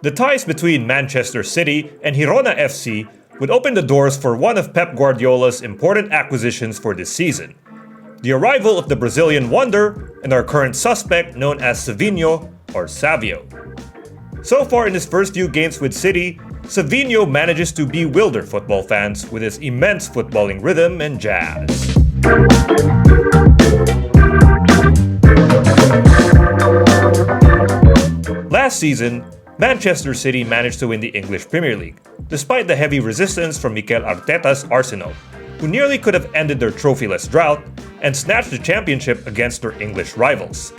The ties between Manchester City and Girona FC would open the doors for one of Pep Guardiola's important acquisitions for this season: the arrival of the Brazilian wonder and our current suspect known as Savinho or Savio. So far in his first few games with City, Savinho manages to bewilder football fans with his immense footballing rhythm and jazz. Last season, Manchester City managed to win the English Premier League, despite the heavy resistance from Mikel Arteta's Arsenal, who nearly could have ended their trophyless drought and snatched the championship against their English rivals.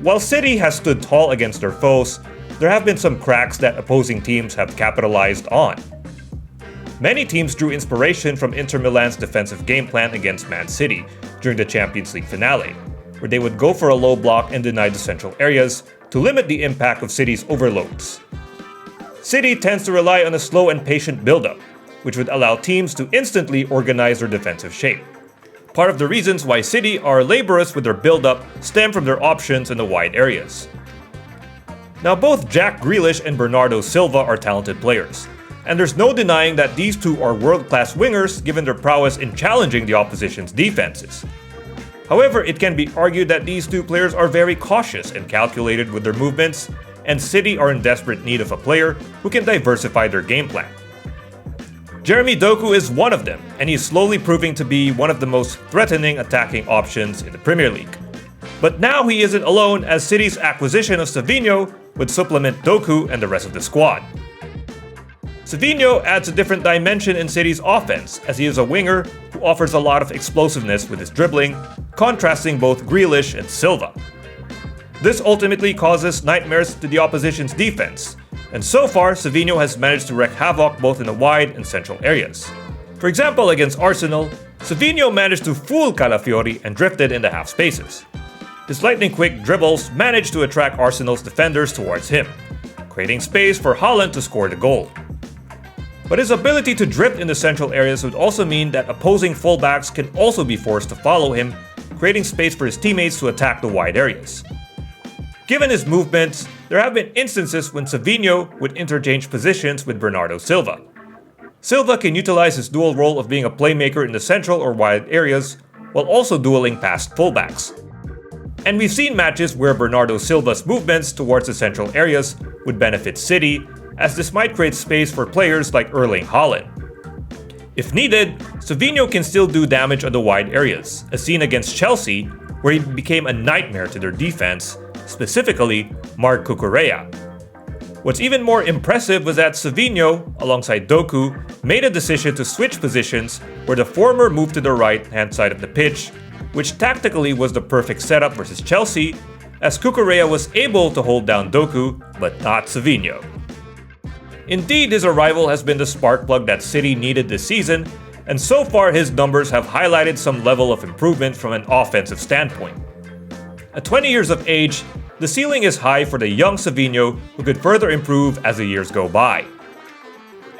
While City has stood tall against their foes, there have been some cracks that opposing teams have capitalized on. Many teams drew inspiration from Inter Milan's defensive game plan against Man City during the Champions League finale, where they would go for a low block and deny the central areas to limit the impact of City's overloads. City tends to rely on a slow and patient build-up, which would allow teams to instantly organize their defensive shape. Part of the reasons why City are laborious with their build-up stem from their options in the wide areas. Now both Jack Grealish and Bernardo Silva are talented players, and there's no denying that these two are world-class wingers given their prowess in challenging the opposition's defenses. However, it can be argued that these two players are very cautious and calculated with their movements, and City are in desperate need of a player who can diversify their game plan. Jeremy Doku is one of them, and he's slowly proving to be one of the most threatening attacking options in the Premier League. But now he isn't alone, as City's acquisition of Savinho would supplement Doku and the rest of the squad. Savinho adds a different dimension in City's offense, as he is a winger who offers a lot of explosiveness with his dribbling, contrasting both Grealish and Silva. This ultimately causes nightmares to the opposition's defense, and so far Savinho has managed to wreak havoc both in the wide and central areas. For example, against Arsenal, Savinho managed to fool Calafiori and drifted in the half spaces. His lightning-quick dribbles managed to attract Arsenal's defenders towards him, creating space for Haaland to score the goal. But his ability to drift in the central areas would also mean that opposing fullbacks can also be forced to follow him, creating space for his teammates to attack the wide areas. Given his movements, there have been instances when Savinho would interchange positions with Bernardo Silva. Silva can utilize his dual role of being a playmaker in the central or wide areas, while also dueling past fullbacks. And we've seen matches where Bernardo Silva's movements towards the central areas would benefit City, as this might create space for players like Erling Haaland. If needed, Savinho can still do damage on the wide areas, as seen against Chelsea, where he became a nightmare to their defense, specifically Marc Cucurella. What's even more impressive was that Savinho, alongside Doku, made a decision to switch positions where the former moved to the right-hand side of the pitch, which tactically was the perfect setup versus Chelsea, as Cucurella was able to hold down Doku, but not Savinho. Indeed, his arrival has been the spark plug that City needed this season, and so far his numbers have highlighted some level of improvement from an offensive standpoint. At 20 years of age, the ceiling is high for the young Savinho, who could further improve as the years go by.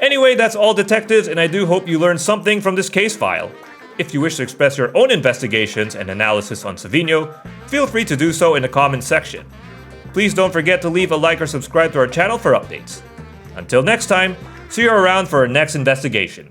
Anyway, that's all, detectives, and I do hope you learned something from this case file. If you wish to express your own investigations and analysis on Savinho, feel free to do so in the comments section. Please don't forget to leave a like or subscribe to our channel for updates. Until next time, see you around for our next investigation.